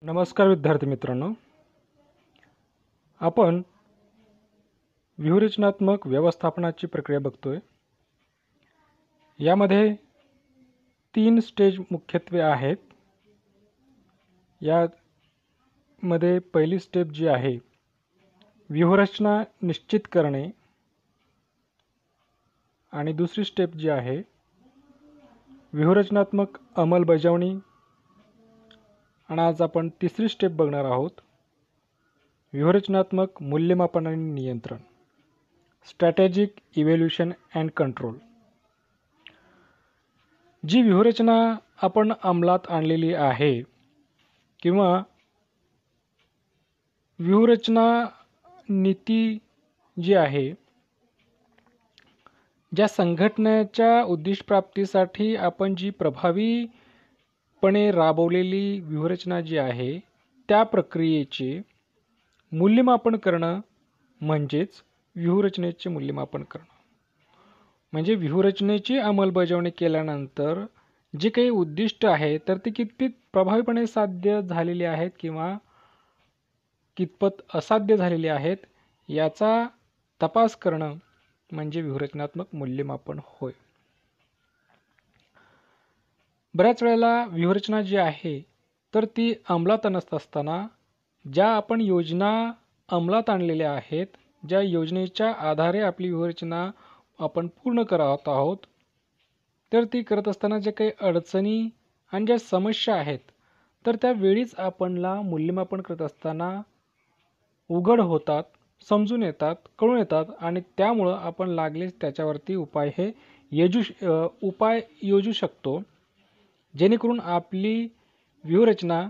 नमस्कार विद्यार्थी मित्रांनो, आपण व्यूहरचनात्मक व्यवस्थापनाची प्रक्रिया बघतोय। यामध्ये 3 स्टेज मुख्यत्वे आहेत। यामध्ये पहिली स्टेप जी आहे व्यूहरचना निश्चित करणे आणि दुसरी स्टेप जी आहे व्यूहरचनात्मक अंमलबजावणी आणि आज आपण तिसरी स्टेप बघणार आहोत व्यूहरचनात्मक मूल्यमापन आणि नियंत्रण, स्ट्रॅटेजिक इव्हॅल्युएशन अँड कंट्रोल। जी व्यूहरचना आपण अंमलात आणलेली आहे किंवा व्यूहरचना नीती जी आहे, ज्या संघटनेच्या उद्दिष्टप्राप्तीसाठी आपण जी प्रभावीपणे राबवलेली व्यूहरचना जी आहे त्या प्रक्रियेचे मूल्यमापन करणं म्हणजेच व्यूहरचनेचे मूल्यमापन करणं। म्हणजे व्यूहरचनेची अंमलबजावणी केल्यानंतर जे काही उद्दिष्ट आहे तर ते कितपत प्रभावीपणे साध्य झालेले आहेत किंवा कितपत असाध्य झालेले आहेत याचा तपास करणं म्हणजे व्यूहरचनात्मक मूल्यमापन होय। बऱ्याच वेळेला व्यूहरचना जी आहे तर ती अंमलात आणत असताना ज्या आपण योजना अंमलात आणलेल्या आहेत, ज्या योजनेच्या आधारे आपली व्यूहरचना आपण पूर्ण करत आहोत, तर ती करत असताना जे काही अडचणी आणि ज्या समस्या आहेत तर त्या वेळीच आपणला मूल्यमापन करत असताना उघड होतात, समजून येतात, कळून येतात आणि त्यामुळं आपण लागले त्याच्यावरती उपाय योजू शकतो, जेणेकरून आपली व्यूहरचना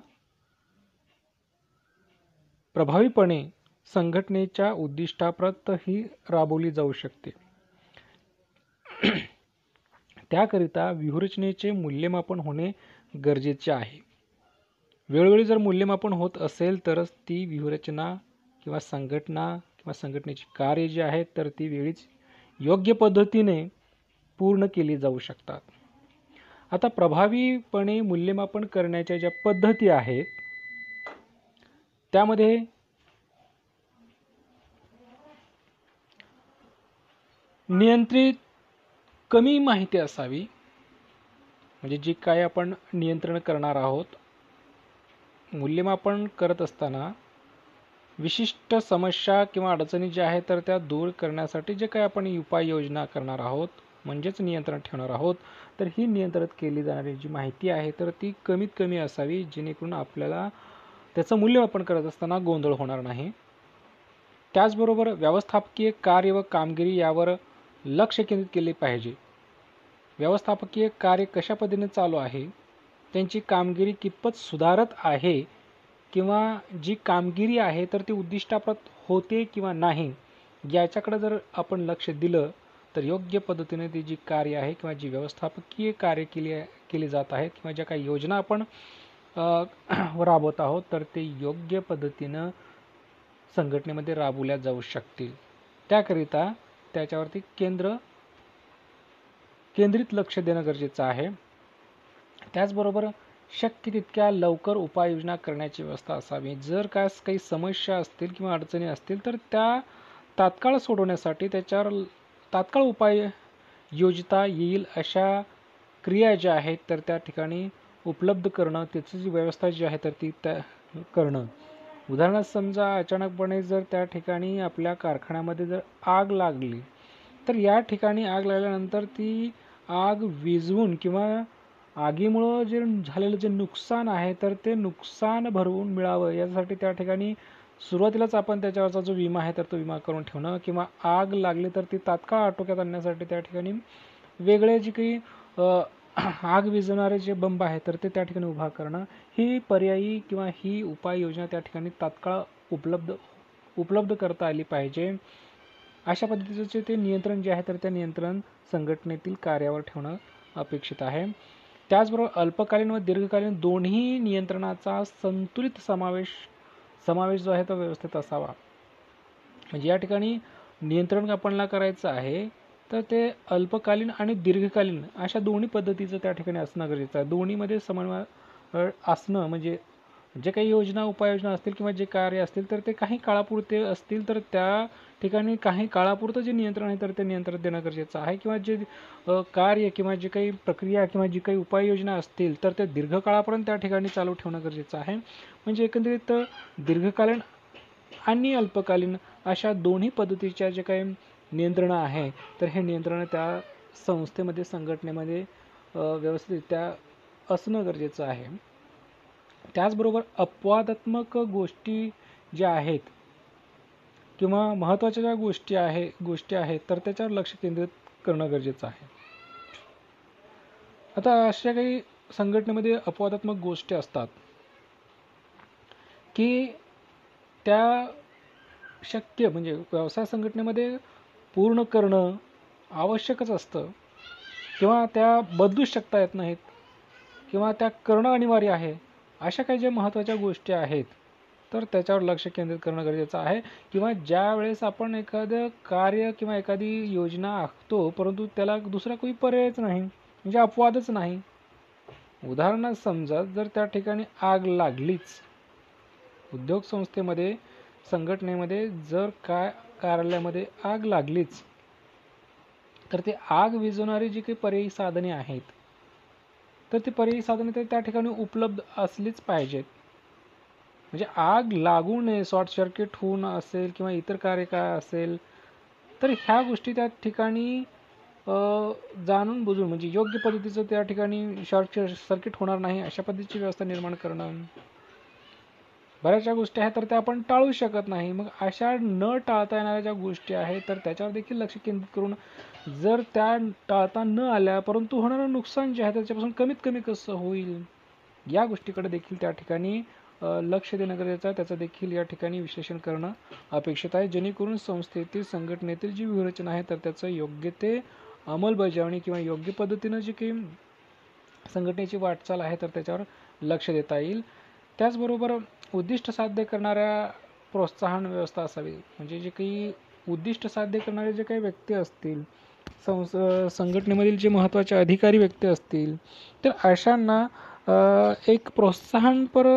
प्रभावीपणे संघटनेच्या उद्दिष्टाप्रत ही राबवली जाऊ शकते। त्याकरिता व्यूहरचनेचे मूल्यमापन होणे गरजेचे आहे। वेळोवेळी जर मूल्यमापन होत असेल तरच ती व्यूहरचना किंवा संघटना किंवा संघटनेची कार्य जी आहेत तर ती वेळीच योग्य पद्धतीने पूर्ण केली जाऊ शकतात। आता प्रभावीपणे मूल्यमापन करण्याच्या ज्या पद्धती आहेत त्यामध्ये नियंत्रित कमी माहिती असावी, म्हणजे जी काय आपण नियंत्रण करणार आहोत, मूल्यमापन करत असताना विशिष्ट समस्या किंवा अडचणी ज्या आहेत तर त्या दूर करण्यासाठी जे काही आपण उपाययोजना करणार आहोत म्हणजेच नियंत्रण ठेवणार आहोत, तर ही नियंत्रित केली जाणारी जी माहिती आहे तर ती कमीत कमी असावी, जेणेकरून आपल्याला त्याचं मूल्यमापन करत असताना गोंधळ होणार नाही। त्याचबरोबर व्यवस्थापकीय कार्य व कामगिरी यावर लक्ष केंद्रित केले पाहिजे। व्यवस्थापकीय कार्य कशा पद्धतीने चालू आहे, त्यांची कामगिरी कितपत सुधारत आहे किंवा जी कामगिरी आहे तर ती उद्दिष्टाप्रत होते किंवा नाही याच्याकडे जर आपण लक्ष दिलं तर योग्य पद्धतीने ती जी कार्य आहे किंवा जी व्यवस्थापकीय कार्य केली जात आहेत किंवा ज्या काही योजना आपण राबवत आहोत तर ते योग्य पद्धतीनं संघटनेमध्ये राबवल्या जाऊ शकतील। त्याकरिता त्याच्यावरती केंद्रित लक्ष देणं गरजेचं आहे। त्याचबरोबर शक्य तितक्या लवकर उपाययोजना करण्याची व्यवस्था असावी। जर काही समस्या असतील किंवा अडचणी असतील तर त्या तात्काळ सोडवण्यासाठी त्याच्यावर तात्काळ उपाय योजता येईल अशा क्रिया ज्या आहेत तर त्या ठिकाणी उपलब्ध करणं, त्याची जी व्यवस्था जी आहे तर ती करणं। उदाहरणार्थ समजा अचानकपणे जर त्या ठिकाणी आपल्या कारखान्यामध्ये जर आग लागली तर या ठिकाणी आग लागल्यानंतर ती आग विझवून किंवा आगीमुळं जे झालेलं जे नुकसान आहे तर ते नुकसान भरवून मिळावं यासाठी त्या ठिकाणी सुरुवातीलाच आपण त्याच्यावरचा जो विमा आहे तर तो विमा करून ठेवणं किंवा आग लागली तर ती तात्काळ आटोक्यात आणण्यासाठी त्या ठिकाणी वेगळे जे काही आग विझवणारे जे बंब आहे तर ते त्या ठिकाणी उभा करणं, ही पर्यायी किंवा ही उपाययोजना त्या ठिकाणी तात्काळ उपलब्ध करता आली पाहिजे। अशा पद्धतीचे ते नियंत्रण जे आहे तर त्या नियंत्रण संघटनेतील कार्यावर ठेवणं अपेक्षित आहे। त्याचबरोबर अल्पकालीन व दीर्घकालीन दोन्ही नियंत्रणाचा संतुलित समावेश जो आहे तो व्यवस्थित असावा। म्हणजे या ठिकाणी नियंत्रण आपल्याला करायचं आहे तर ते अल्पकालीन आणि दीर्घकालीन अशा दोन्ही पद्धतीचं त्या ठिकाणी असणं गरजेचं आहे। दोन्हीमध्ये समन्वय असणं म्हणजे जे काही योजना उपाययोजना असतील किंवा जे कार्य असतील तर ते काही काळापुरते असतील, तर त्या ठिकाणी काही काळापुरतं जे नियंत्रण आहे तर ते नियंत्रण देणं गरजेचं आहे. किंवा जे कार्य किंवा जे काही प्रक्रिया किंवा जी काही उपाययोजना असतील तर ते दीर्घकाळापर्यंत त्या ठिकाणी चालू ठेवणं गरजेचं आहे. म्हणजे एकंदरीत दीर्घकालीन आणि अल्पकालीन अशा दोन्ही पद्धतीच्या जे काही नियंत्रणं आहे तर हे नियंत्रणं त्या संस्थेमध्ये संघटनेमध्ये व्यवस्थितरित्या असणं गरजेचं आहे. त्याचबरोबर अपवादात्मक गोष्टी ज्या आहेत किंवा महत्त्वाच्या ज्या गोष्टी आहेत तर त्याच्यावर लक्ष केंद्रित करणं गरजेचं आहे. आता अशा काही संघटनेमध्ये अपवादात्मक गोष्टी असतात की त्या शक्य म्हणजे व्यवसाय संघटनेमध्ये पूर्ण करणं आवश्यकच असतं किंवा त्या बदलूच शकता येत नाहीत किंवा त्या करणं अनिवार्य आहे. अशा काही ज्या महत्त्वाच्या गोष्टी आहेत तर त्याच्यावर लक्ष केंद्रित करणं गरजेचं आहे. किंवा ज्या वेळेस आपण एखादं कार्य किंवा एखादी योजना आखतो परंतु त्याला दुसरा काही पर्यायच नाही, म्हणजे अपवादच नाही. उदाहरणार्थ समजा जर त्या ठिकाणी आग लागलीच, उद्योग संस्थेमध्ये संघटनेमध्ये जर कार्यालयामध्ये आग लागलीच तर ते आग विझवणारी जी काही पर्यायी साधने आहेत तर ती पर्यायी साधने तर त्या ठिकाणी उपलब्ध असलीच पाहिजेत. म्हणजे आग लागू नये, शॉर्ट सर्किट होऊन असेल किंवा इतर कार्य काय असेल तर ह्या गोष्टी त्या ठिकाणी जाणून बुजून म्हणजे योग्य पद्धतीचं त्या ठिकाणी शॉर्ट सर्किट होणार नाही अशा पद्धतीची व्यवस्था निर्माण करणं. बऱ्याचशा गोष्टी आहेत तर त्या आपण टाळू शकत नाही. मग अशा न टाळता येणाऱ्या ज्या गोष्टी आहेत तर त्याच्यावर देखील लक्ष केंद्रित करून जर त्या टाळता न आल्या परंतु होणारं नुकसान जे आहे त्याच्यापासून कमीत कमी कसं होईल या गोष्टीकडे देखील त्या ठिकाणी लक्ष देणं गरजेचं आहे. त्याचं देखील या ठिकाणी विश्लेषण करणं अपेक्षित आहे, जेणेकरून संस्थेतील संघटनेतील जी व्यूहरचना आहे तर त्याचं योग्य ते अंमलबजावणी किंवा योग्य पद्धतीनं जी काही संघटनेची वाटचाल आहे तर त्याच्यावर लक्ष देता येईल. त्याचबरोबर उद्दिष्ट साध्य करणाऱ्या प्रोत्साहन व्यवस्था असावी. म्हणजे जे काही उद्दिष्ट साध्य करणारे जे काही व्यक्ती असतील, संघटनेमधील जे महत्त्वाचे अधिकारी व्यक्ती असतील तर अशांना एक प्रोत्साहनपर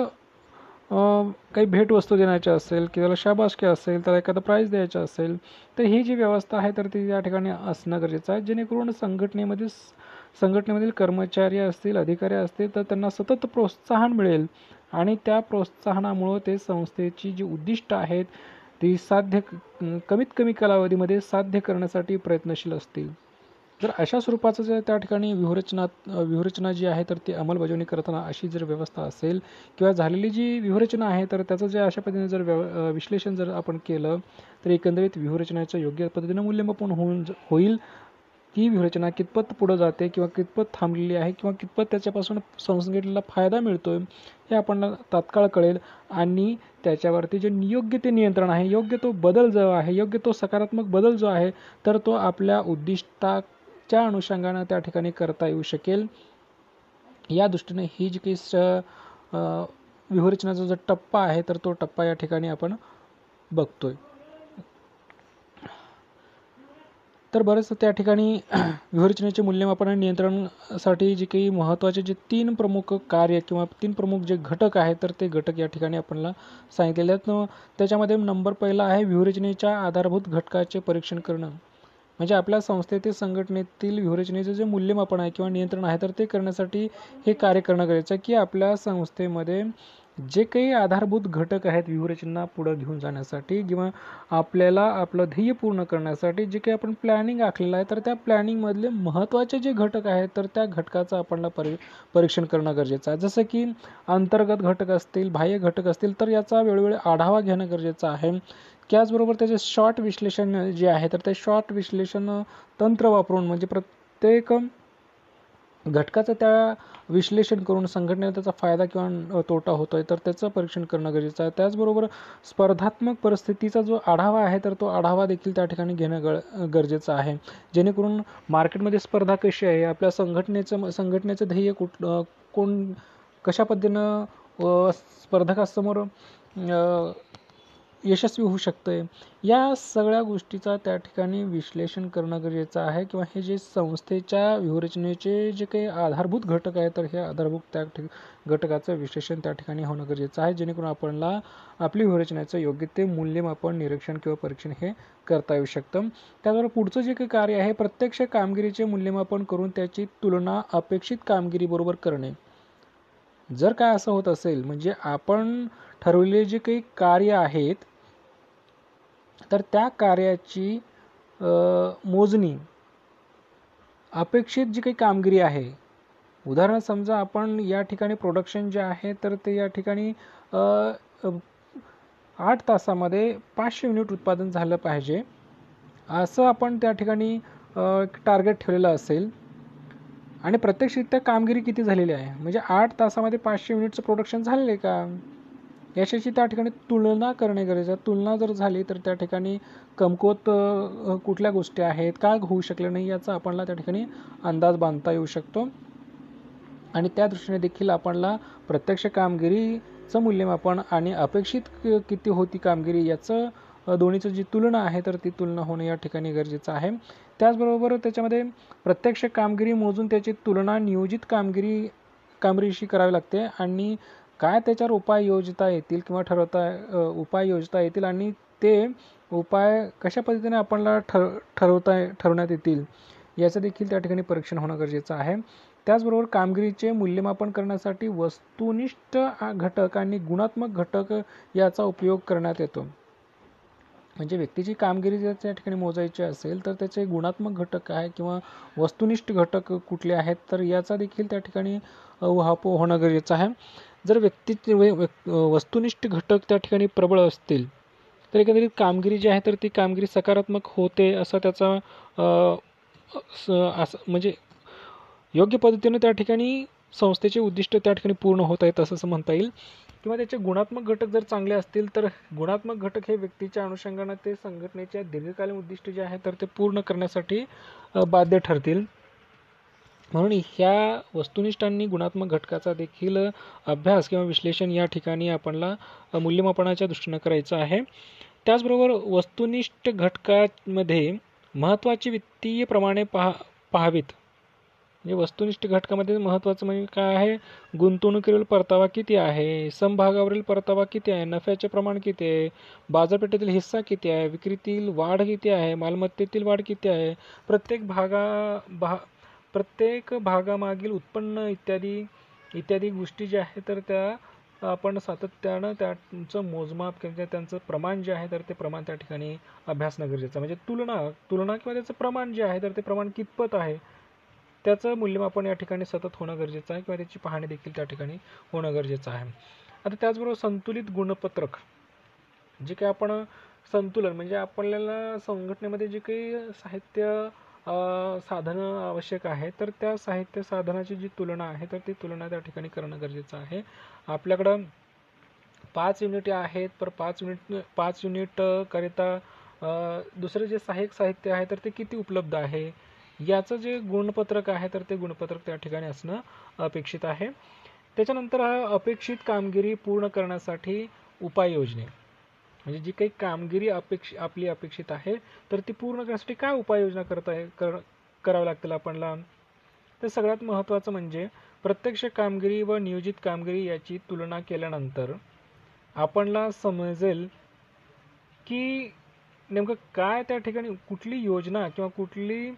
काही भेटवस्तू देण्याची असेल किंवा त्याला शाबासकी असेल, त्याला एखादं प्राईज द्यायचं असेल तर ही जी व्यवस्था आहे तर ती या ठिकाणी असणं गरजेचं आहे, जेणेकरून संघटनेमधील कर्मचारी असतील, अधिकारी असतील तर त्यांना सतत प्रोत्साहन मिळेल आणि त्या प्रोत्साहनामुळं ते संस्थेची जी उद्दिष्ट आहेत ती कमीत कमी कालावधीमध्ये साध्य करण्यासाठी प्रयत्नशील असतील. जर अशा स्वरूपाचं जर त्या ठिकाणी व्यूहरचना जी आहे तर ती अंमलबजावणी करताना अशी जर व्यवस्था असेल किंवा झालेली जी व्यूहरचना आहे तर त्याचं जे अशा पद्धतीने जर विश्लेषण जर आपण केलं तर एकंदरीत व्यूहरचनेचं योग्य पद्धतीने मूल्यमापन होईल. ती व्यूहरचना कितपत पुढं जाते किंवा कितपत थांबलेली आहे किंवा कितपत त्याच्यापासून संघटनेला फायदा मिळतोय हे आपल्याला तात्काळ कळेल आणि त्याच्यावरती जे योग्य ते नियंत्रण आहे, योग्य तो बदल जो आहे, योग्य तो सकारात्मक बदल जो आहे तर तो आपल्या उद्दिष्टाच्या अनुषंगानं त्या ठिकाणी करता येऊ शकेल. या दृष्टीने ही जी काही व्यूहरचनाचा जो टप्पा आहे तर तो टप्पा या ठिकाणी आपण बघतोय. तर बरंच त्या ठिकाणी व्यूहरचनेचे मूल्यमापन आणि नियंत्रणासाठी जे काही महत्त्वाचे जे 3 प्रमुख कार्य किंवा 3 प्रमुख जे घटक आहेत तर ते घटक या ठिकाणी आपल्याला सांगितलेले आहेत. त्याच्यामध्ये नंबर पहिला आहे व्यूहरचनेच्या आधारभूत घटकाचे परीक्षण करणं. म्हणजे आपल्या संस्थेतील संघटनेतील व्यूहरचनेचे जे मूल्यमापन आहे किंवा नियंत्रण आहे तर ते करण्यासाठी हे कार्य करणं गरजेचं आहे की आपल्या संस्थेमध्ये जे काही आधारभूत घटक आहेत व्यूहरचना पुढं घेऊन जाण्यासाठी किंवा आपल्याला आपलं ध्येय पूर्ण करण्यासाठी जे काही आपण प्लॅनिंग आखलेलं आहे तर त्या प्लॅनिंगमधले महत्त्वाचे जे घटक आहेत तर त्या घटकाचं आपल्याला परीक्षण करणं गरजेचं आहे. जसं की अंतर्गत घटक असतील, बाह्य घटक असतील तर याचा वेळोवेळी आढावा घेणं गरजेचं आहे. त्याचबरोबर त्याचे शॉर्ट विश्लेषण जे आहे तर ते शॉर्ट विश्लेषण तंत्र वापरून म्हणजे प्रत्येक घटकाचं त्या विश्लेषण करून संघटनेला त्याचा फायदा किंवा तोटा होतोय तर त्याचं परीक्षण करणं गरजेचं आहे. त्याचबरोबर स्पर्धात्मक परिस्थितीचा जो आढावा आहे तर तो आढावा देखील त्या ठिकाणी घेणं गरजेचं आहे, जेणेकरून मार्केटमध्ये स्पर्धा कशी आहे, आपल्या संघटनेचं ध्येय कशा पद्धतीनं स्पर्धकासमोर यशस्वी होऊ शकतं. या सगळ्या गोष्टीचा त्या ठिकाणी विश्लेषण करणं गरजेचं आहे, किंवा हे जे संस्थेच्या व्यूहरचनेचे जे काही आधारभूत घटक आहेत, तर हे आधारभूत घटकाचं विश्लेषण त्या ठिकाणी होणं गरजेचं आहे, जेणेकरून आपल्याला आपली व्यूहरचनेचं योग्य ते मूल्यमापन, निरीक्षण किंवा परीक्षण हे करता येऊ शकतं. त्याचबरोबर पुढचं जे काही कार्य आहे, प्रत्यक्ष कामगिरीचे मूल्यमापन करून त्याची तुलना अपेक्षित कामगिरीबरोबर करणे. जर काय असं होत असेल, म्हणजे आपण ठरवलेले जे काही कार्य आहेत, तर त्या कार्याची मोजणी अपेक्षित जी काही कामगिरी आहे, उदाहरण समजा आपण या ठिकाणी प्रोडक्शन जे आहे तर ते या ठिकाणी 8 तासामध्ये 500 युनिट उत्पादन झालं पाहिजे, असं आपण त्या ठिकाणी टार्गेट ठेवलेलं असेल, आणि प्रत्यक्षरित्या कामगिरी किती झालेली आहे, म्हणजे 8 तासामध्ये 500 युनिटचं प्रोडक्शन झालेलं आहे का, याच्याशी त्या ठिकाणी तुलना करणे गरजेचं आहे. तुलना जर झाली तर त्या ठिकाणी कमकुवत कुठल्या गोष्टी आहेत, का होऊ शकले नाही, याचा आपल्याला त्या ठिकाणी अंदाज बांधता येऊ शकतो. आणि त्या दृष्टीने देखील आपल्याला प्रत्यक्ष कामगिरीचं मूल्यमापन आणि अपेक्षित किती होती कामगिरी याचं दोन्हीचं जी तुलना आहे तर ती तुलना होणं या ठिकाणी गरजेचं आहे. त्याचबरोबर त्याच्यामध्ये प्रत्यक्ष कामगिरी मोजून त्याची तुलना नियोजित कामगिरीशी करावी लागते, आणि काय त्याच्यावर उपाय योजता येतील किंवा उपाय योजता येतील, आणि ते उपाय कशा पद्धतीने आपल्याला ठरवण्यात येतील याचं देखील त्या ठिकाणी परीक्षण होणं गरजेचं आहे. त्याचबरोबर कामगिरीचे मूल्यमापन करण्यासाठी वस्तुनिष्ठ घटक आणि गुणात्मक घटक याचा उपयोग करण्यात येतो. म्हणजे व्यक्तीची कामगिरी जर त्या ठिकाणी मोजायची असेल तर त्याचे गुणात्मक घटक काय किंवा वस्तुनिष्ठ घटक कुठले आहेत, तर याचा देखील त्या ठिकाणी उहापोह होणं गरजेचं आहे. जर वस्तुनिष्ठ घटक त्या ठिकाणी प्रबळ असतील तर एकंदरीत कामगिरी जी आहे तर ती कामगिरी सकारात्मक होते, असा त्याचा म्हणजे योग्य पद्धतीने त्या ठिकाणी संस्थेचे उद्दिष्ट त्या ठिकाणी पूर्ण होत आहेत असं म्हणता येईल. किंवा त्याचे गुणात्मक घटक जर चांगले असतील तर गुणात्मक घटक हे व्यक्तीच्या अनुषंगाने ते संघटनेच्या दीर्घकालीन उद्दिष्ट जे आहे तर ते पूर्ण करण्यासाठी बाध्य ठरतील. म्हणून ह्या वस्तुनिष्ठ आणि गुणात्मक घटकाचा देखील अभ्यास किंवा विश्लेषण या ठिकाणी आपल्याला मूल्यमापनाच्या दृष्टीने करायचं आहे. त्याचबरोबर वस्तुनिष्ठ घटकामध्ये महत्त्वाची वित्तीय प्रमाणे पाहावीत. म्हणजे वस्तुनिष्ठ घटकामध्ये महत्त्वाचं म्हणजे काय आहे, गुंतवणुकीवरील परतावा किती आहे, समभागावरील परतावा किती आहे, नफ्याचे प्रमाण किती आहे, बाजारपेठेतील हिस्सा किती आहे, विक्रीतील वाढ किती आहे, मालमत्तेतील वाढ किती आहे, प्रत्येक भागामागील उत्पन्न इत्यादी गोष्टी ज्या आहेत तर त्या आपण सातत्यानं त्यांचं मोजमाप किंवा त्यांचं प्रमाण जे आहे तर ते प्रमाण त्या ठिकाणी अभ्यासणं गरजेचं. म्हणजे तुलना किंवा त्याचं प्रमाण जे आहे तर ते प्रमाण कितपत आहे त्याचं मूल्यमापन या ठिकाणी सतत होणं गरजेचं आहे, किंवा त्याची पाहणी देखील त्या ठिकाणी होणं गरजेचं आहे. आता त्याचबरोबर संतुलित गुणपत्रक, जे काही आपण संतुलन म्हणजे आपल्याला संघटनेमध्ये जे काही साहित्य साधनं आवश्यक आहे तर त्या साहित्य साधनाची जी तुलना आहे तर ती तुलना त्या ठिकाणी करणं गरजेचं आहे. आपल्याकडं 5 युनिट आहेत, तर 5 युनिट करिता दुसरं जे सहाय्यक साहित्य आहे तर ते किती उपलब्ध आहे याचं जे गुणपत्रक आहे तर ते गुणपत्रक त्या ठिकाणी असणं अपेक्षित आहे. त्याच्यानंतर अपेक्षित कामगिरी पूर्ण करण्यासाठी उपाययोजने, म्हणजे जी काही कामगिरी आपली अपेक्षित आहे तर ती पूर्ण करण्यासाठी काय उपाययोजना कराव्या लागतील आपल्याला. तर सगळ्यात महत्त्वाचं म्हणजे प्रत्यक्ष कामगिरी व नियोजित कामगिरी याची तुलना केल्यानंतर आपल्याला समजेल की नेमकं काय त्या ठिकाणी कुठली योजना किंवा कुठली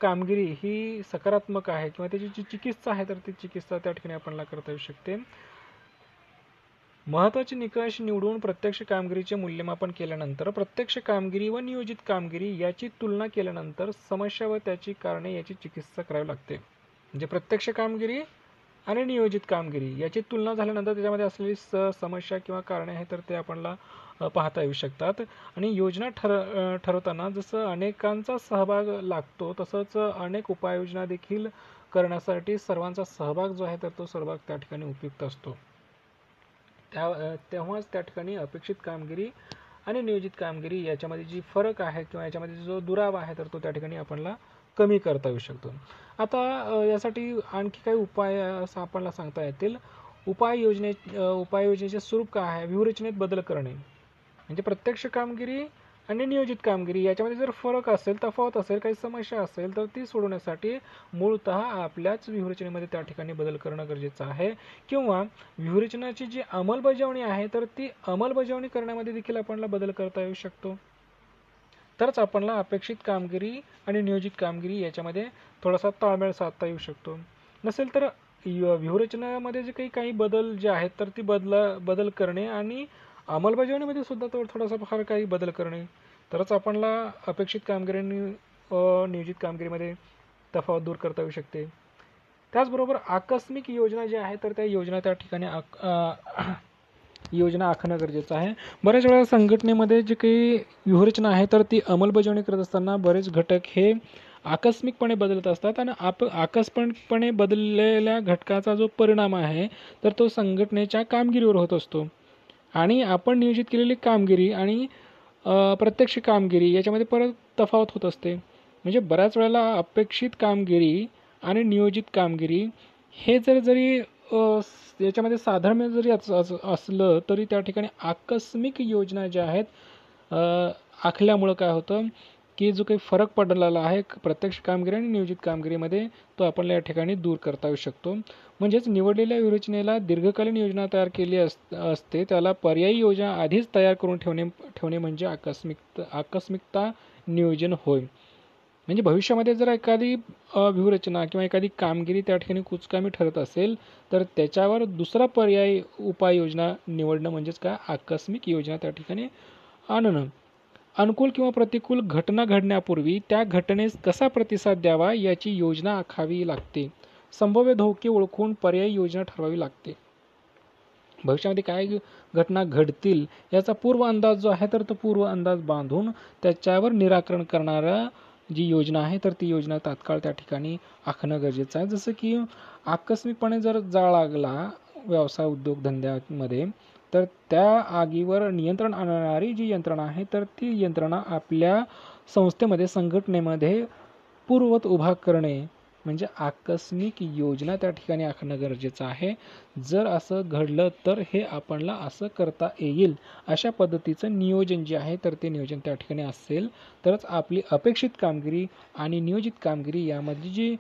कामगिरी ही सकारात्मक आहे, किंवा त्याची जी चिकित्सा आहे तर ती चिकित्सा त्या ठिकाणी आपल्याला करता येऊ शकते. महत्त्वाचे निकष निवडून प्रत्यक्ष कामगिरीचे मूल्यमापन केल्यानंतर प्रत्यक्ष कामगिरी व नियोजित कामगिरी याची तुलना केल्यानंतर समस्या व त्याची कारणे याची चिकित्सा करावी लागते. म्हणजे प्रत्यक्ष कामगिरी आणि नियोजित कामगिरी याची तुलना झाल्यानंतर त्याच्यामध्ये असलेली समस्या किंवा कारणे आहे तर ते आपल्याला पाहता येऊ शकतात. आणि योजना ठरवताना जसं अनेकांचा सहभाग लागतो तसंच अनेक उपाययोजना देखील करण्यासाठी सर्वांचा सहभाग जो आहे तर तो सहभाग त्या ठिकाणी उपयुक्त असतो. तेव्हाच त्या ठिकाणी अपेक्षित कामगिरी आणि नियोजित कामगिरी याच्यामध्ये जी फरक आहे किंवा याच्यामध्ये जो दुरावा आहे तर तो त्या ठिकाणी आपल्याला कमी करता येऊ शकतो. आता यासाठी आणखी काही उपाय असं आपल्याला सांगता येतील. उपाययोजनेचे स्वरूप काय आहे, व्यूहरचनेत बदल करणे, म्हणजे प्रत्यक्ष कामगिरी आणि नियोजित कामगिरी याच्यामध्ये जर फरक असेल, तफावत असेल, काही समस्या असेल तर ती सोडवण्यासाठी मूळतः आपल्याच व्यूहरचनेमध्ये त्या ठिकाणी बदल करणं गरजेचं आहे, किंवा व्यूहरचनाची जी अंमलबजावणी आहे तर ती अंमलबजावणी करण्यामध्ये देखील आपल्याला बदल करता येऊ शकतो. तरच आपल्याला अपेक्षित कामगिरी आणि नियोजित कामगिरी याच्यामध्ये थोडासा ताळमेळ साधता येऊ शकतो. नसेल तर व्यूहरचनामध्ये जे काही बदल जे आहेत तर ती बदल करणे आणि अंमलबजावणीमध्ये सुद्धा थोडासा फार काही बदल करणे, तरच आपल्याला अपेक्षित कामगिरी आणि नियोजित कामगिरीमध्ये तफावत दूर करता येऊ शकते. त्याचबरोबर आकस्मिक योजना ज्या आहेत तर त्या योजना त्या ठिकाणी योजना आखणं गरजेचं आहे. बऱ्याच वेळा संघटनेमध्ये जे काही व्यूहरचना आहे तर ती अंमलबजावणी करत असताना बरेच घटक हे आकस्मिकपणे बदलत असतात आणि आकस्मिकपणे बदललेल्या घटकाचा जो परिणाम आहे तर तो संघटनेच्या कामगिरीवर होत असतो. आणि आपण नियोजित केलेली कामगिरी आणि प्रत्यक्ष कामगिरी याच्यामध्ये परत तफावत होत असते. म्हणजे बऱ्याच वेळेला अपेक्षित कामगिरी आणि नियोजित कामगिरी हे जरी याच्यामध्ये साधर्म्य जरी असलं तरी त्या ठिकाणी आकस्मिक योजना ज्या आहेत आखल्यामुळं काय होतं की जो काही फरक पडलेला आहे प्रत्यक्ष कामगिरी आणि नियोजित कामगिरीमध्ये तो आपण या ठिकाणी दूर करता येऊ शकतो. म्हणजेच निवडलेल्या व्यूहरचनेला दीर्घकालीन योजना तयार केली असते, त्याला पर्यायी योजना आधीच तयार करून ठेवणे म्हणजे आकस्मिकता नियोजन होय. म्हणजे भविष्यामध्ये जर एखादी व्यूहरचना किंवा एखादी कामगिरी त्या ठिकाणी कुचकामी ठरत असेल तर त्याच्यावर दुसरा पर्यायी उपाययोजना निवडणं म्हणजेच काय आकस्मिक योजना त्या ठिकाणी आणणं. अनुकूल किंवा प्रतिकूल घटना घडण्यापूर्वी त्या घटनेस कसा प्रतिसाद द्यावा याची योजना आखावी लागते. संभाव्य धोके ओळखून पर्यायी योजना ठरवावी लागते. भविष्यामध्ये काय घटना घडतील याचा पूर्व अंदाज जो आहे तर तो पूर्व अंदाज बांधून त्याच्यावर निराकरण करणारा जी योजना आहे तर ती योजना तात्काळ त्या ठिकाणी आखणं गरजेचं आहे. जसं की आकस्मिकपणे जर जाळ लागला व्यवसाय उद्योगधंद्यामध्ये तर त्या आगीवर नियंत्रण आणणारी जी यंत्रणा आहे तर ती यंत्रणा आपल्या संस्थेमध्ये संघटनेमध्ये पूर्ववत उभा करणे म्हणजे आकस्मिक योजना त्या ठिकाणी आखणं गरजेचं आहे. जर असं घडलं तर हे आपल्याला असं करता येईल अशा पद्धतीचं नियोजन जे आहे तर ते नियोजन त्या ठिकाणी असेल तरच आपली अपेक्षित कामगिरी आणि नियोजित कामगिरी यामध्ये जी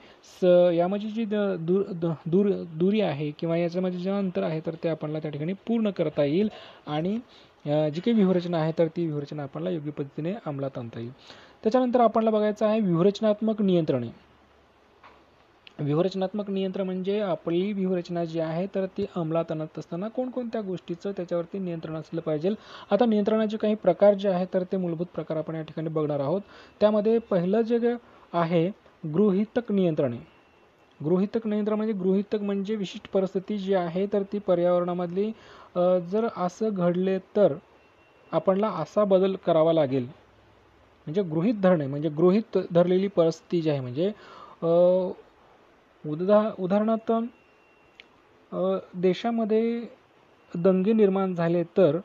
दुरी आहे किंवा याच्यामध्ये जे अंतर आहे तर ते आपल्याला त्या ठिकाणी पूर्ण करता येईल आणि जी काही व्यूहरचना आहे तर ती व्यूहरचना आपल्याला योग्य पद्धतीने अंमलात आणता येईल. त्याच्यानंतर आपल्याला बघायचं आहे व्यूहरचनात्मक नियंत्रणे. व्यूहरचनात्मक नियंत्रण म्हणजे आपली व्यूहरचना जी आहे तर ती अंमलात आणत असताना कोणकोणत्या गोष्टीचं त्याच्यावरती नियंत्रण असलं पाहिजे. आता नियंत्रणाचे काही प्रकार जे आहेत तर ते मूलभूत प्रकार आपण या ठिकाणी बघणार आहोत. त्यामध्ये पहिलं जे आहे गृहीतक नियंत्रणे. गृहीतक नियंत्रण म्हणजे विशिष्ट परिस्थिती जी आहे तर ती पर्यावरणामधली जर असं घडले तर आपल्याला असा बदल करावा लागेल म्हणजे गृहीत धरणे म्हणजे गृहीत धरलेली परिस्थिती जी आहे म्हणजे उदाहरणार्थ देशामध्ये दंगे निर्माण झाले तर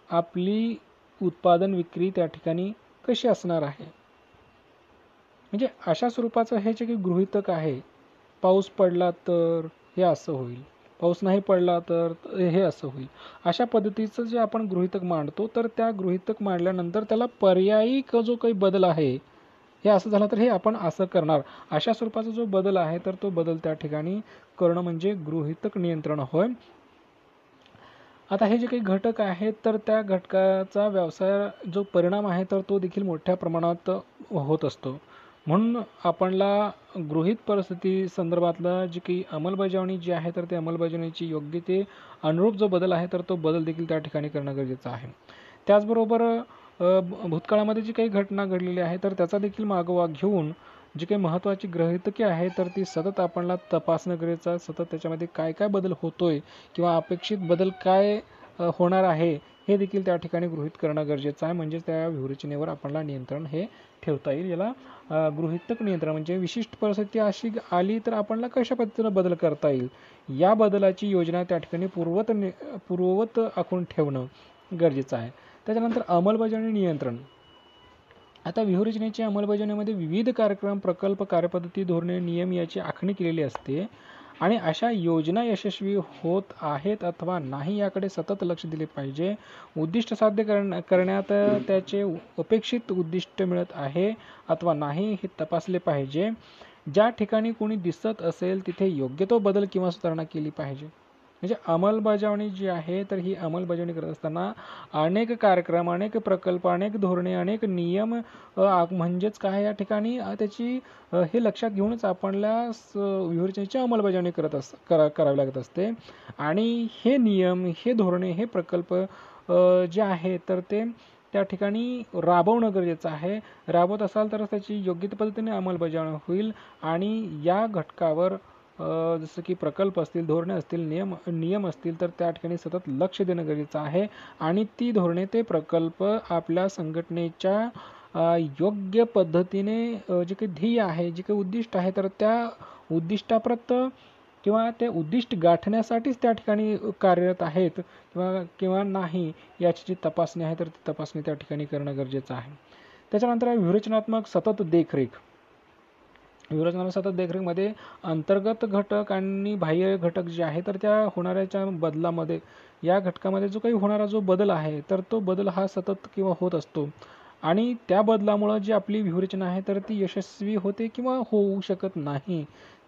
आपली उत्पादन विक्री त्या ठिकाणी कशी असणार आहे म्हणजे अशा स्वरूपाचं हे जे काही गृहीतक आहे. पाऊस पडला तर हे असं होईल, पाऊस नाही पडला तर हे असं होईल, अशा पद्धतीचं जे आपण गृहीतक मांडतो तर त्या गृहीतक मांडल्यानंतर त्याला पर्यायी जो काही बदल आहे हे असं झालं तर हे आपण असं करणार अशा स्वरूपाचा जो बदल आहे तर तो बदल त्या ठिकाणी करणं म्हणजे गृहीतक नियंत्रण होय. आता हे जे काही घटक आहेत तर त्या घटकाचा व्यवसाय जो परिणाम आहे तर तो देखील मोठ्या प्रमाणात होत असतो. म्हणून आपणला गृहीत परिस्थिती संदर्भातलं जी काही अंमलबजावणी जी आहे तर त्या अंमलबजावणीची योग्य ते अनुरूप जो बदल आहे तर तो बदल देखील त्या ठिकाणी करणं गरजेचं आहे. त्याचबरोबर भूतकाळामध्ये जी काही घटना घडलेली आहे तर त्याचा देखील मागोवा घेऊन जी काही महत्त्वाची गृहीतके आहे तर ती सतत आपल्याला तपासणं गरजेचं आहे. सतत त्याच्यामध्ये काय काय बदल होतोय किंवा अपेक्षित बदल काय होणार आहे हे देखील त्या ठिकाणी गृहीत करणं गरजेचं आहे. म्हणजेच त्या व्यूहरचनेवर आपल्याला नियंत्रण हे ठेवता येईल. याला गृहीतक नियंत्रण म्हणजे विशिष्ट परिस्थिती अशी आली तर आपल्याला कशा पद्धतीनं बदल करता येईल या बदलाची योजना त्या ठिकाणी पूर्ववत आखून ठेवणं गरजेचं आहे. त्याच्यानंतर अंमलबजावणी नियंत्रण. आता व्यूहरचनेच्या अंमलबजावणीमध्ये विविध कार्यक्रम प्रकल्प कार्यपद्धती धोरणे नियम याची आखणी केलेली असते आणि अशा योजना यशस्वी होत आहेत अथवा नाही याकडे सतत लक्ष दिले पाहिजे. उद्दिष्ट साध्य करण्यात त्याचे अपेक्षित उद्दिष्ट मिळत आहे अथवा नाही हे तपासले पाहिजे. ज्या ठिकाणी कोणी दिसत असेल तिथे योग्य तो बदल किंवा सुधारणा केली पाहिजे. म्हणजे अंमलबजावणी जी आहे तर ही अंमलबजावणी करत असताना अनेक कार्यक्रम, अनेक प्रकल्प, अनेक धोरणे, अनेक नियम म्हणजेच काय या ठिकाणी त्याची हे लक्षात घेऊनच आपल्याला व्यूहरचनेची अंमलबजावणी करावी लागत असते. आणि हे नियम, हे धोरणे, हे प्रकल्प जे आहे तर ते त्या ठिकाणी राबवणं गरजेचं आहे. राबवत असाल तर त्याची योग्य पद्धतीने अंमलबजावणी होईल आणि या घटकावर जसं की प्रकल्प असतील, धोरणे असतील, नियम असतील तर त्या ठिकाणी सतत लक्ष देणं गरजेचं आहे. आणि ती धोरणे, ते प्रकल्प आपल्या संघटनेच्या योग्य पद्धतीने जे काही ध्येय आहे, जे काही उद्दिष्ट आहे तर त्या उद्दिष्टाप्रत किंवा ते उद्दिष्ट गाठण्यासाठीच त्या ठिकाणी कार्यरत आहेत किंवा नाही याची जी तपासणी आहे तर ती तपासणी त्या ठिकाणी करणं गरजेचं आहे. त्याच्यानंतर आहे व्यूहरचनात्मक सतत देखरेख. व्यूहरचनात्मक सतत देखरेखमध्ये अंतर्गत घटक आणि बाह्य घटक जे आहे तर त्या होणाऱ्याच्या बदलामध्ये, या घटकामध्ये जो काही होणारा जो बदल आहे तर तो बदल हा सतत किंवा होत असतो आणि त्या बदलामुळं जी आपली व्यूहरचना आहे तर ती यशस्वी होते किंवा होऊ शकत नाही.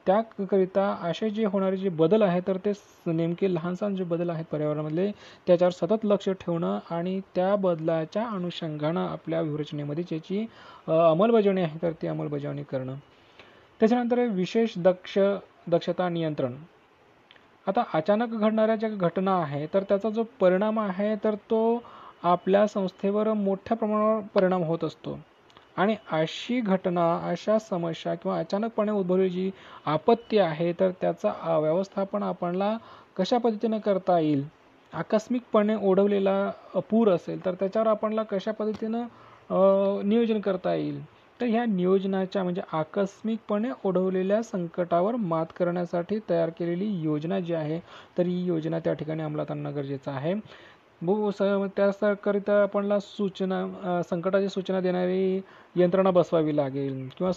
त्याकरिता असे जे होणारे जे बदल आहे तर ते नेमके लहानसहान जे बदल आहेत पर्यावरणामधले त्याच्यावर सतत लक्ष ठेवणं आणि त्या बदलाच्या अनुषंगानं आपल्या व्यूहरचनेमध्ये ज्याची अंमलबजावणी आहे तर ती अंमलबजावणी करणं. त्याच्यानंतर विशेष दक्षता नियंत्रण. आता अचानक घडणाऱ्या ज्या घटना आहे तर त्याचा जो परिणाम आहे तर तो आपल्या संस्थेवर मोठ्या प्रमाणावर परिणाम होत असतो आणि अशी घटना, अशा समस्या किंवा अचानकपणे उद्भवलेली जी आपत्ती आहे तर त्याचा व्यवस्थापन आपल्याला कशा पद्धतीने करता येईल. आकस्मिकपणे ओढवलेला पूर असेल तर त्याच्यावर आपल्याला कशा पद्धतीनं नियोजन करता येईल. तर ह्या नियोजनाच्या म्हणजे आकस्मिकपणे ओढवलेल्या संकटावर मात करण्यासाठी तयार केलेली योजना जी आहे तर ही योजना त्या ठिकाणी अंमलात आणणं गरजेचं आहे. त्याकरिता आपल्याला संकटाची सूचना देणारी यंत्रणा बसवावी लागेल किंवा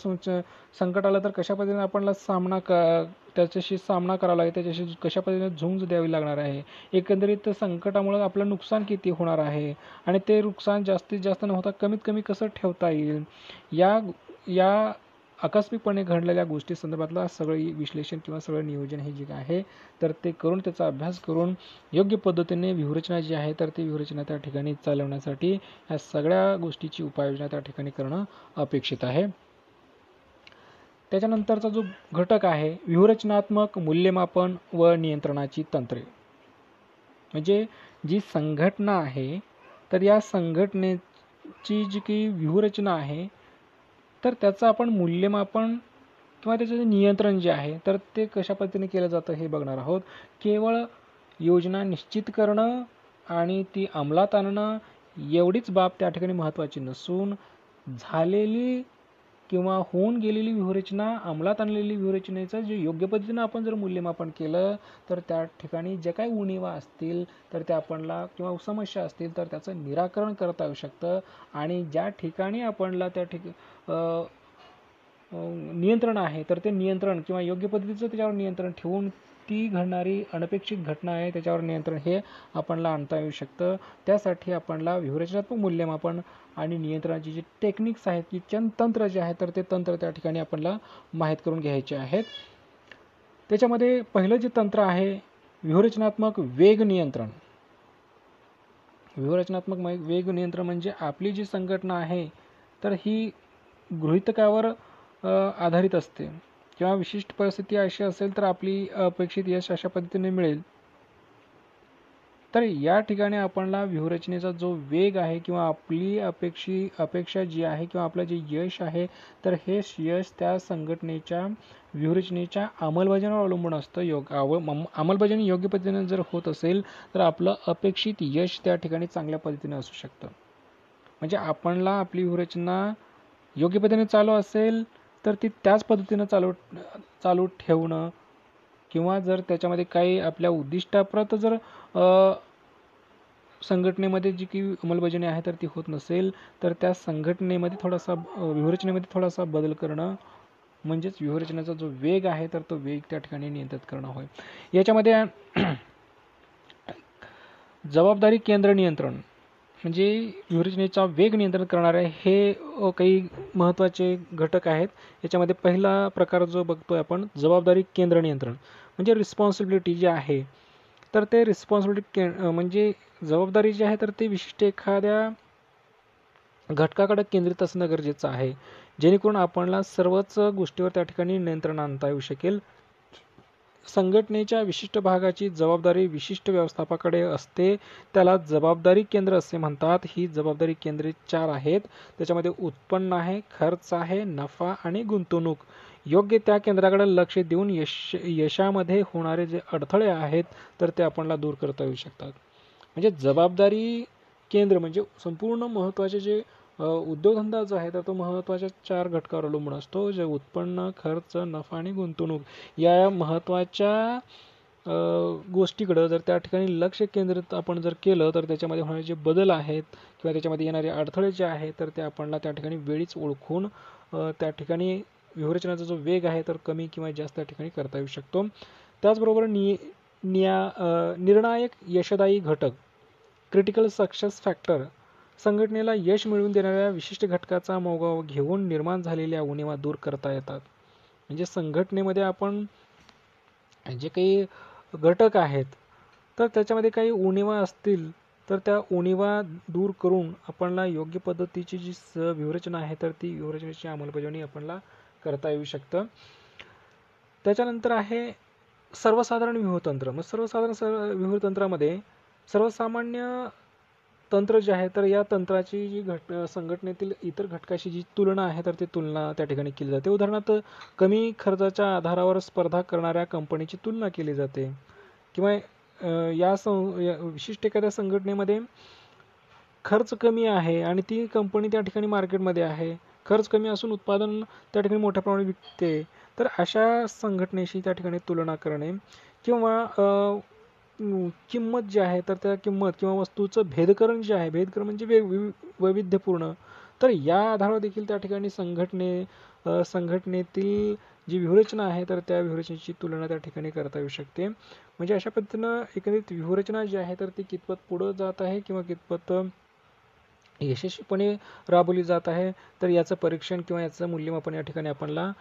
संकट आलं तर कशा पद्धतीने आपल्याला त्याच्याशी सामना करावा लागेल, त्याच्याशी कशा पद्धतीने झुंज द्यावी लागणार आहे, एकंदरीत संकटामुळे आपलं नुकसान किती होणार आहे आणि ते नुकसान जास्तीत जास्त न होता कमीत कमी कसं ठेवता येईल, या आकस्मिकपणे घडलेल्या गोष्टी संदर्भातला सगळं विश्लेषण किंवा सगळं नियोजन हे जे आहे तर ते करून, त्याचा अभ्यास करून योग्य पद्धतीने व्यूहरचना जी आहे तर ती व्यूहरचना त्या ठिकाणी चालवण्यासाठी ह्या सगळ्या गोष्टीची उपाययोजना त्या ठिकाणी करणं अपेक्षित आहे. त्याच्यानंतरचा जो घटक आहे व्यूहरचनात्मक मूल्यमापन व नियंत्रणाची तंत्रे. म्हणजे जी संघटना आहे तर या संघटनेची जी काही व्यूहरचना आहे तर त्याचं आपण मूल्यमापन किंवा त्याचं जे नियंत्रण जे आहे तर ते कशा पद्धतीने केलं जातं हे बघणार आहोत. केवळ योजना निश्चित करणं आणि ती अंमलात आणणं एवढीच बाब त्या ठिकाणी महत्त्वाची नसून झालेली किंवा होऊन गेलेली व्यूहरचना, अंमलात आणलेली व्यूहरचनेचं जे योग्य पद्धतीनं आपण जर मूल्यमापन केलं तर त्या ठिकाणी ज्या काही उणिवा असतील तर त्या आपणला किंवा समस्या असतील तर त्याचं निराकरण करता येऊ शकतं आणि ज्या ठिकाणी आपणला नियंत्रण आहे तर ते नियंत्रण किंवा योग्य पद्धतीचं त्याच्यावर नियंत्रण ठेवून ती घडणारी अनपेक्षित घटना आहे त्याच्यावर नियंत्रण हे आपणला आणता येऊ शकतं. त्यासाठी आपणला व्यूहरचनात्मक मूल्यमापन आणि नियंत्रणाची जी टेक्निक्स आहेत की तंत्र जे आहे तर ते तंत्र त्या ठिकाणी आपणला माहीत करून घ्यायचे आहेत. त्याच्यामध्ये पहिलं जे तंत्र आहे व्यूहरचनात्मक वेग नियंत्रण. व्यूहरचनात्मक वेग नियंत्रण म्हणजे आपली जी संघटना आहे तर ही गृहीतकावर आधारित असते किंवा विशिष्ट परिस्थिती अशी असेल तर आपली अपेक्षित यश अशा पद्धतीने मिळेल. तर या ठिकाणी आपणला व्यूहरचनेचा जो वेग आहे किंवा आपली अपेक्षा जी आहे किंवा आपलं जे यश आहे तर हे यश त्या संघटनेच्या व्यूहरचनेच्या अंमलबजावणीवर अवलंबून असतं. अंमलबजावणी योग्य पद्धतीने जर होत असेल तर आपलं अपेक्षित यश त्या ठिकाणी चांगल्या पद्धतीने असू शकतं. म्हणजे आपणला आपली व्यूहरचना योग्य पद्धतीने चालू असेल तर ती त्याच पद्धतीनं चालू ठेवणं किंवा जर त्याच्यामध्ये काही आपल्या उद्दिष्टाप्रत जर संघटनेमध्ये जी की अंमलबजावणी आहे तर ती होत नसेल तर त्या संघटनेमध्ये व्यूहरचनेमध्ये थोडासा बदल करणं म्हणजेच व्यूहरचनेचा जो वेग आहे तर तो वेग त्या ठिकाणी नियंत्रित करणं होय. याच्यामध्ये जबाबदारी केंद्र नियंत्रण म्हणजे व्यूहरचनेचा वेग नियंत्रित करणारे हे काही महत्त्वाचे घटक आहेत. याच्यामध्ये पहिला प्रकार जो बघतोय आपण जबाबदारी केंद्र नियंत्रण म्हणजे रिस्पॉन्सिबिलिटी जी आहे तर ते रिस्पॉन्सिबिलिटी म्हणजे जबाबदारी जी आहे तर ते विशिष्ट एखाद्या घटकाकडे केंद्रित असणं गरजेचं आहे जेणेकरून आपल्याला सर्वच गोष्टीवर त्या ठिकाणी नियंत्रण आणता येऊ शकेल. संघटनेच्या विशिष्ट भागाची जबाबदारी विशिष्ट व्यवस्थापकाकडे असते त्याला जबाबदारी केंद्र असे म्हणतात. ही जबाबदारी केंद्रे 4 आहेत. त्याच्यामध्ये उत्पन्न आहे, खर्च आहे, नफा आणि गुंतवणूक. योग्य त्या केंद्राकडे लक्ष देऊन यशामध्ये होणारे जे अडथळे आहेत तर ते आपल्याला दूर करता येऊ शकतात. म्हणजे जबाबदारी केंद्र म्हणजे संपूर्ण महत्त्वाचे जे उद्योगधंदा जो आहे तर तो महत्त्वाच्या 4 घटकावर अवलंबून असतो जे उत्पन्न, खर्च, नफा आणि गुंतवणूक या महत्त्वाच्या गोष्टीकडं जर त्या ठिकाणी लक्ष केंद्रित आपण जर केलं तर त्याच्यामध्ये होणारे जे बदल आहेत किंवा त्याच्यामध्ये येणारे अडथळे जे आहेत तर ते आपल्याला त्या ठिकाणी वेळीच ओळखून त्या ठिकाणी व्यूहरचनेचा जो वेग आहे तर कमी किंवा जास्त त्या ठिकाणी करता येऊ शकतो. त्याचबरोबर निर्णायक यशदायी घटक क्रिटिकल सक्सेस फॅक्टर संघटनेला यश मिळवून देणाऱ्या विशिष्ट घटकाचा मागोवा घेऊन निर्माण झालेल्या उणिवा दूर करता येतात. म्हणजे संघटनेमध्ये आपण जे काही घटक आहेत तर त्याच्यामध्ये काही उणिवा असतील तर त्या उणिवा दूर करून आपल्याला योग्य पद्धतीची जी व्यूहरचना आहे तर ती व्यूहरचनेची अंमलबजावणी आपल्याला करता येऊ शकतं. त्याच्यानंतर आहे सर्वसाधारण व्यूहतंत्र. मग सर्वसाधारण व्यूहतंत्रामध्ये सर्वसामान्य तंत्र जे आहे तर या तंत्राची जी संघटनेतील इतर घटकाशी जी तुलना आहे तर ती तुलना त्या ठिकाणी केली जाते. उदाहरणार्थ कमी खर्चाच्या आधारावर स्पर्धा करणाऱ्या कंपनीची तुलना केली जाते किंवा या विशिष्ट एखाद्या संघटनेमध्ये खर्च कमी आहे आणि ती कंपनी त्या ठिकाणी मार्केटमध्ये आहे, खर्च कमी असून उत्पादन त्या ठिकाणी मोठ्या प्रमाणात विकते तर अशा संघटनेशी त्या ठिकाणी तुलना करणे किंवा किंमत जी आहे तर त्या किंमत किंवा वस्तूचं भेदकरण जे आहे भेदकरण म्हणजे वैविध्यपूर्ण तर या आधारावर देखील त्या ठिकाणी संघटनेतील जी व्यूहरचना आहे तर त्या व्यूहरचनेची तुलना त्या ठिकाणी करता येऊ शकते. म्हणजे अशा पद्धतीनं एकंदरीत व्यूहरचना जी आहे तर ती कितपत पुढं जात आहे किंवा कितपत यशस्वीपणे राबवली जात आहे तर याचं परीक्षण किंवा याचं मूल्यमापन या ठिकाणी आपल्याला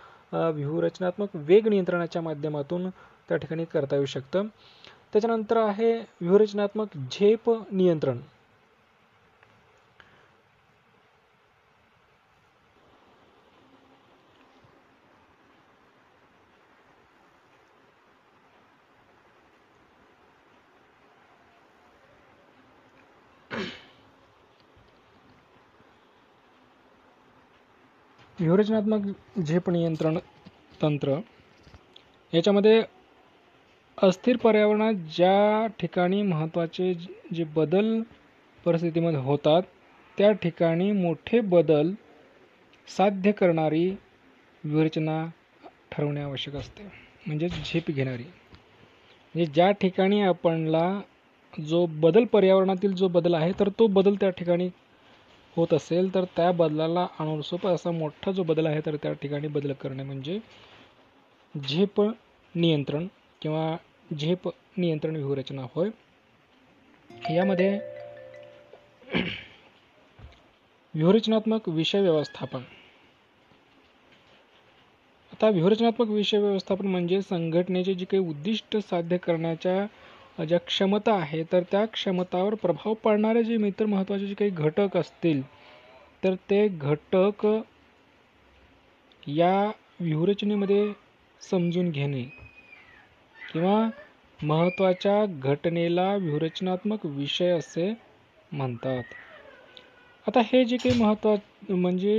व्यूहरचनात्मक वेग नियंत्रणाच्या माध्यमातून त्या ठिकाणी करता येऊ शकतं. त्याच्यानंतर आहे व्यूहरचनात्मक झेप नियंत्रण. व्यूहरचनात्मक झेप नियंत्रण तंत्र याच्यामध्ये अस्थिर पर्यावरणात ज्या ठिकाणी महत्त्वाचे जे बदल परिस्थितीमध्ये होतात त्या ठिकाणी मोठे बदल साध्य करणारी व्यूहरचना ठरवणे आवश्यक असते. म्हणजे झेप घेणारी म्हणजे ज्या ठिकाणी आपणला जो बदल पर्यावरणातील जो बदल आहे तर तो बदल त्या ठिकाणी होत असेल तर त्या बदलाला अनुरूप असा मोठा जो बदल आहे तर त्या ठिकाणी बदल करणे म्हणजे झेप नियंत्रण किंवा झेप नियंत्रण व्यूहरचना होय. यामध्ये व्यूहरचनात्मक विषय व्यवस्थापन. आता व्यूहरचनात्मक विषय व्यवस्थापन म्हणजे संघटनेचे जे काही उद्दिष्ट साध्य करण्याच्या ज्या क्षमता आहे तर त्या क्षमतावर प्रभाव पाडणारे जे इतर महत्त्वाचे जे काही घटक असतील तर ते घटक या व्यूहरचनेमध्ये समजून घेणे किंवा महत्त्वाच्या घटनेला व्यूहरचनात्मक विषय असे म्हणतात. आता हे जे काही म्हणजे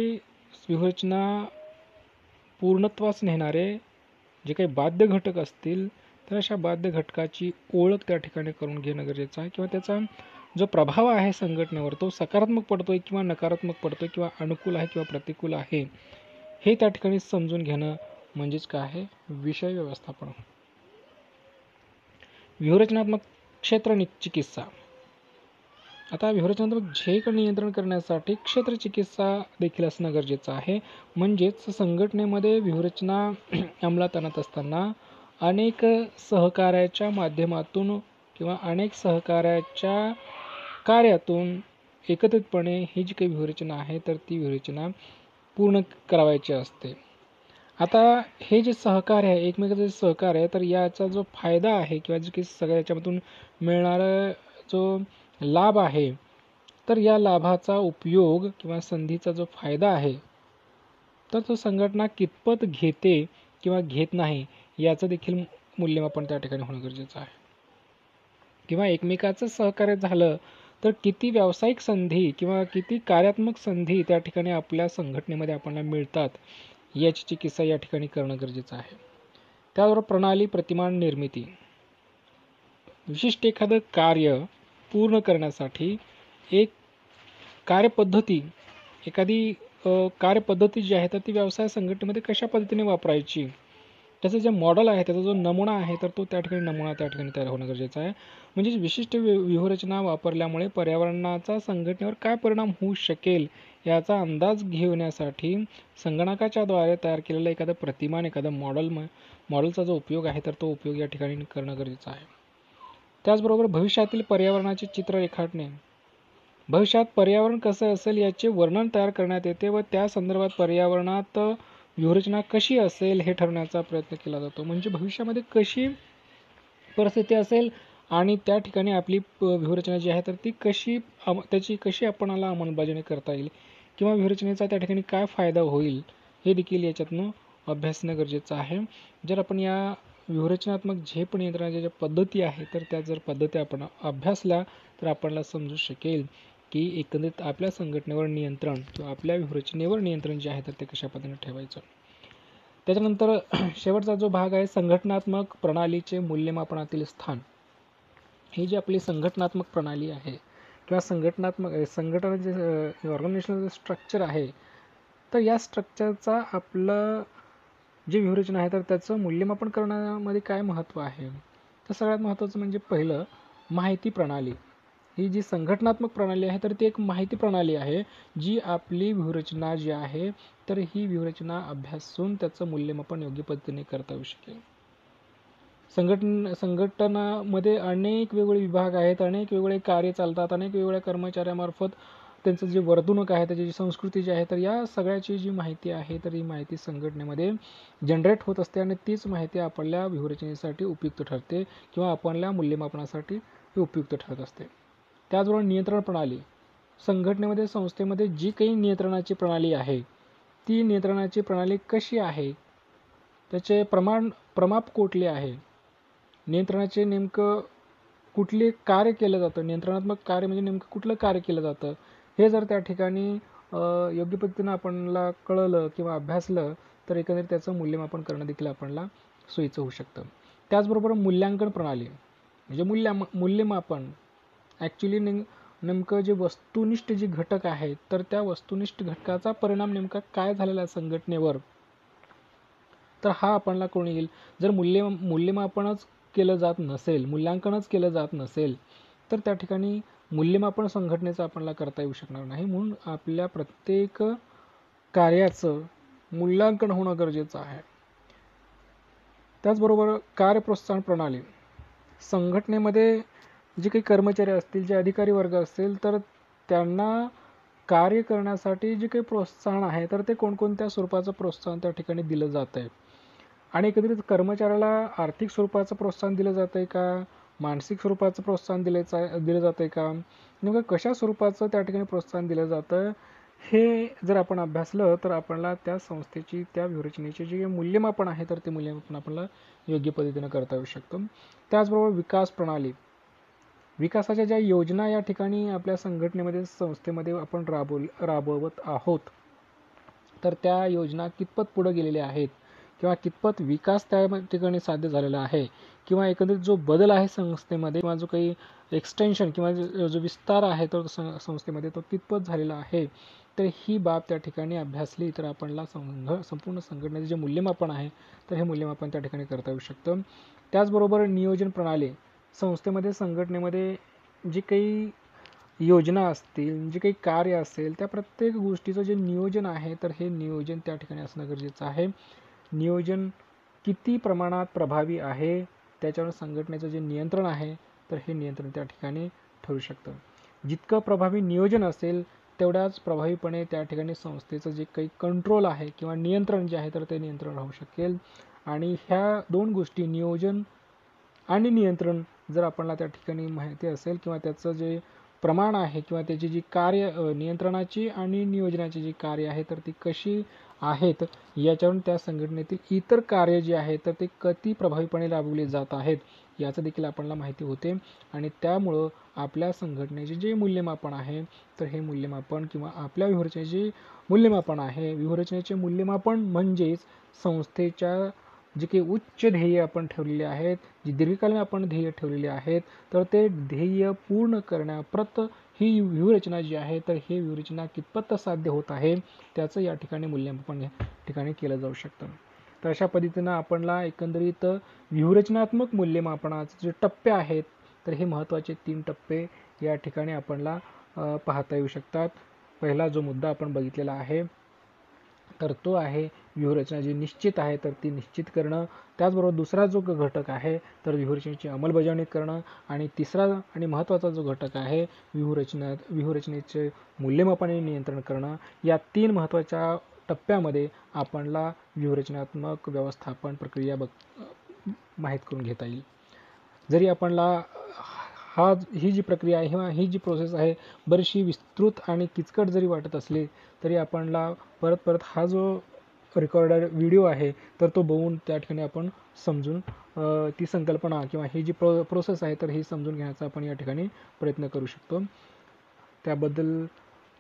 व्यूहरचना पूर्णत्वास नेणारे जे काही बाध्य घटक असतील तर अशा बाध्य घटकाची ओळख त्या ठिकाणी करून घेणं गरजेचं आहे किंवा त्याचा जो प्रभाव आहे संघटनेवर तो सकारात्मक पडतोय किंवा नकारात्मक पडतोय किंवा अनुकूल आहे किंवा प्रतिकूल आहे हे त्या ठिकाणी समजून घेणं म्हणजेच काय आहे विषय व्यवस्थापन. व्यूहरचनात्मक क्षेत्र चिकित्सा. आता व्यूहरचनात्मक ध्येय नियंत्रण करण्यासाठी क्षेत्र चिकित्सा देखील असणं गरजेचं आहे. म्हणजेच संघटनेमध्ये व्यूहरचना अंमलात आणत असताना अनेक सहकार्याच्या माध्यमातून किंवा अनेक सहकार्याच्या कार्यातून एकत्रितपणे ही जी काही व्यूहरचना आहे तर ती व्यूहरचना पूर्ण करावायची असते. आता हे जे सहकार्य आहे, एकमेकांचं जे सहकार्य आहे, तर याचा जो फायदा आहे किंवा जे काही सगळ्या याच्यामधून मिळणारा जो लाभ आहे, तर या लाभाचा उपयोग किंवा संधीचा जो फायदा आहे तर तो संघटना कितपत घेते किंवा घेत नाही याचं देखील मूल्यमापन त्या ठिकाणी होणं गरजेचं आहे. किंवा एकमेकाचं सहकार्य झालं तर किती व्यावसायिक संधी किंवा किती कार्यात्मक संधी त्या ठिकाणी आपल्या संघटनेमध्ये आपल्याला मिळतात याची चिकित्सा या ठिकाणी करणं गरजेचं आहे. त्याबरोबर प्रणाली प्रतिमान निर्मिती, विशिष्ट एखादं कार्य पूर्ण करण्यासाठी एक कार्यपद्धती, एखादी कार्यपद्धती जी आहे तर ती व्यवसाय संघटनेमध्ये कशा पद्धतीने वापरायची, त्याचं जे मॉडेल आहे, त्याचा जो नमुना आहे तर तो त्या ठिकाणी नमुना त्या ठिकाणी तयार होणं गरजेचं आहे. म्हणजे विशिष्ट व्यूहरचना वापरल्यामुळे पर्यावरणाचा संघटनेवर काय परिणाम होऊ शकेल याचा अंदाज घेण्यासाठी संगणकाच्या द्वारे तयार केलेलं एखादं प्रतिमान, एखादं मॉडेलचा जो उपयोग आहे तर तो उपयोग या ठिकाणी करणं गरजेचं आहे. त्याचबरोबर भविष्यातील पर्यावरणाचे चित्र रेखाटणे, भविष्यात पर्यावरण कसं असेल याचे वर्णन तयार करण्यात येते व त्या संदर्भात पर्यावरणात व्यूहरचना कशी असेल हे ठरवण्याचा प्रयत्न केला जातो. म्हणजे भविष्यामध्ये कशी परिस्थिती असेल आणि त्या ठिकाणी आपली व्यूहरचना जी आहे तर ती त्याची कशी आपणाला अंमलबजावणी करता येईल किंवा व्यूहरचनेचा त्या ठिकाणी काय फायदा होईल हे देखील याच्यातनं अभ्यासणं गरजेचं आहे. जर आपण या व्यूहरचनात्मक झेप नियंत्रणाच्या ज्या पद्धती आहेत तर त्या जर पद्धती आपण अभ्यासल्या तर आपल्याला समजू शकेल की एकंदरीत आपल्या संघटनेवर नियंत्रण किंवा आपल्या व्यूहरचनेवर नियंत्रण जे आहे तर ते कशा पद्धतीने ठेवायचं. त्याच्यानंतर शेवटचा जो भाग आहे संघटनात्मक प्रणालीचे मूल्यमापनातील स्थान. ही जी आपली संघटनात्मक प्रणाली आहे किंवा संघटनाचे ऑर्गनायझेशनल स्ट्रक्चर आहे तर या स्ट्रक्चरचा आपलं जे व्यूहरचना आहे तर त्याचं मूल्यमापन करण्यामध्ये काय महत्त्व आहे. तर सगळ्यात महत्त्वाचं म्हणजे पहिलं माहिती प्रणाली. ही जी संघटनात्मक प्रणाली आहे तर ती एक माहिती प्रणाली आहे जी आपली व्यूहरचना जी आहे तर ही व्यूहरचना अभ्यासून त्याचं मूल्यमापन योग्य पद्धतीने करता येऊ शकेल. संघटनामध्ये अनेक वेगवेगळे विभाग आहेत, अनेक वेगवेगळे कार्य चालतात, अनेक वेगवेगळ्या कर्मचाऱ्यामार्फत त्यांचं जे वर्तणूक आहे, त्याची जी संस्कृती जी आहे तर या सगळ्याची जी माहिती आहे तर ही माहिती संघटनेमध्ये जनरेट होत असते आणि तीच माहिती आपल्या व्यूहरचनेसाठी उपयुक्त ठरते किंवा आपल्या मूल्यमापनासाठी ही उपयुक्त ठरत असते. त्याचबरोबर नियंत्रण प्रणाली, संघटनेमध्ये संस्थेमध्ये जी काही नियंत्रणाची प्रणाली आहे ती नियंत्रणाची प्रणाली कशी आहे, त्याचे प्रमाप कुठले आहे, नियंत्रणाचे नेमकं कुठले कार्य केलं जातं, नियंत्रणात्मक कार्य म्हणजे नेमकं कुठलं कार्य केलं जातं हे जर त्या ठिकाणी योग्य पद्धतीनं आपल्याला कळलं किंवा अभ्यासलं तर एकंदरीत त्याचं मूल्यमापन करणं देखील आपल्याला सोयीचं होऊ शकतं. त्याचबरोबर मूल्यांकन प्रणाली म्हणजे मूल्यमापन ॲक्च्युली नेमकं जे वस्तुनिष्ठ जे घटक आहेत तर त्या वस्तुनिष्ठ घटकाचा परिणाम नेमका काय झालेला आहे संघटनेवर तर हा आपल्याला कळून येईल. जर मूल्यमापनच केलं जात नसेल, मूल्यांकनच केलं जात नसेल तर त्या ठिकाणी मूल्यमापन संघटनेचं आपल्याला करता येऊ शकणार नाही. म्हणून आपल्या प्रत्येक कार्याचं मूल्यांकन होणं गरजेचं आहे. त्याचबरोबर कार्यप्रोत्साहन प्रणाली, संघटनेमध्ये जे काही कर्मचारी असतील, जे अधिकारी वर्ग असतील तर त्यांना कार्य करण्यासाठी जे काही प्रोत्साहन आहे तर ते कोणकोणत्या स्वरूपाचं प्रोत्साहन त्या ठिकाणी दिलं जात आहे आणि एकंदरीत कर्मचाऱ्याला आर्थिक स्वरूपाचं प्रोत्साहन दिलं जातं आहे का, मानसिक स्वरूपाचं प्रोत्साहन दिलं जातं आहे का, नेमकं कशा स्वरूपाचं त्या ठिकाणी प्रोत्साहन दिलं जातं हे जर आपण अभ्यासलं तर आपल्याला त्या संस्थेची त्या व्यूहरचनेचे जे मूल्यमापन आहे तर ते मूल्यमापन आपल्याला योग्य पद्धतीनं करता येऊ शकतं. त्याचबरोबर विकास प्रणाली, विकासाच्या ज्या योजना या ठिकाणी आपल्या संघटनेमध्ये संस्थेमध्ये आपण राबवत आहोत तर त्या योजना कितपत पुढे गेलेल्या आहेत किंवा कितपत विकास त्या ठिकाणी साध्य झालेला आहे किंवा एकंदरीत जो बदल आहे संस्थेमध्ये किंवा जो काही एक्सटेन्शन किंवा जो विस्तार आहे तो संस्थेमध्ये तो कितपत झालेला आहे तर ही बाब त्या ठिकाणी अभ्यासली तर आपल्याला संपूर्ण संघटनेचे जे मूल्यमापन आहे तर हे मूल्यमापन त्या ठिकाणी करता येऊ शकतं. त्याचबरोबर नियोजन प्रणाली, संस्थेमध्ये संघटनेमध्ये जी काही योजना असतील, जे काही कार्य असेल, त्या प्रत्येक गोष्टीचं जे नियोजन आहे, तर हे नियोजन त्या ठिकाणी असणं गरजेचं आहे. नियोजन किती प्रमाणात प्रभावी आहे, त्याच्यावर संघटनेचं जे नियंत्रण आहे, तर हे नियंत्रण त्या ठिकाणी ठरू शकतं. जितकं प्रभावी नियोजन असेल, तेवढ्याच प्रभावीपणे त्या ठिकाणी संस्थेचं जे काही कंट्रोल आहे किंवा नियंत्रण जे आहे, तर ते नियंत्रण राहू शकेल. आणि ह्या दोन गोष्टी, नियोजन आणि नियंत्रण, जर आपल्याला त्या ठिकाणी माहिती असेल किंवा त्याचं जे प्रमाण आहे किंवा त्याची जी कार्य, नियंत्रणाची आणि नियोजनाची जी कार्य आहे, तर ती कशी आहेत, याच्यावरून त्या संघटनेतील इतर कार्य जे आहे, तर ते किती प्रभावीपणे राबवली जात आहेत, याचं देखील आपल्याला माहिती होते. आणि त्यामुळं आपल्या संघटनेचे जे मूल्यमापन आहे, तर हे मूल्यमापन किंवा आपल्या व्यूहरचनेचे मूल्यमापन आहे, व्यूहरचनेचे मूल्यमापन म्हणजेच संस्थेच्या जे काही उच्च ध्येय आपण ठेवलेले आहेत, जी दीर्घकालीन आपण ध्येय ठेवलेले आहेत, तर ते ध्येय पूर्ण करण्याप्रत ही व्यूहरचना जी आहे, तर हे व्यूहरचना कितपत साध्य होत आहे, त्याचं या ठिकाणी मूल्यमापन या ठिकाणी केलं जाऊ शकतं. तर अशा पद्धतीनं आपणला एकंदरीत व्यूहरचनात्मक मूल्यमापनाचे जे टप्पे आहेत, तर हे महत्त्वाचे 3 टप्पे या ठिकाणी आपणला पाहता येऊ शकतात. पहिला जो मुद्दा आपण बघितलेला आहे, तर तो आहे व्यूहरचना जी निश्चित आहे, तर ती निश्चित करणं. त्याचबरोबर दुसरा जो घटक आहे, तर व्यूहरचनेची अंमलबजावणी करणं. आणि तिसरा आणि महत्त्वाचा जो घटक आहे, व्यूहरचनेचे मूल्यमापन आणि नियंत्रण करणं. या 3 महत्त्वाच्या टप्प्यामध्ये आपणला व्यूहरचनात्मक व्यवस्थापन प्रक्रिया माहीत करून घेता येईल. जरी आपणला ही जी प्रक्रिया आहे किंवा ही जी प्रोसेस आहे, बरीचशी विस्तृत आणि किचकट जरी वाटत असली, तरी आपणला परत परत हा जो रेकॉर्डेड व्हिडिओ आहे, तर तो बघून त्या ठिकाणी आपण समजून ती संकल्पना किंवा ही जी प्रोसेस आहे, तर ही समजून घेण्याचा आपण या ठिकाणी प्रयत्न करू शकतो. त्याबद्दल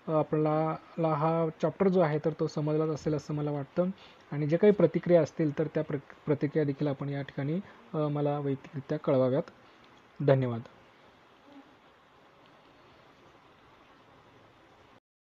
आपल्याला हा चॅप्टर जो आहे, तर तो समजलाच असेल असं मला वाटतं. आणि जे काही प्रतिक्रिया असतील, तर त्या प्रतिक्रिया देखील आपण या ठिकाणी मला वैयक्तिकरित्या कळवाव्यात. धन्यवाद.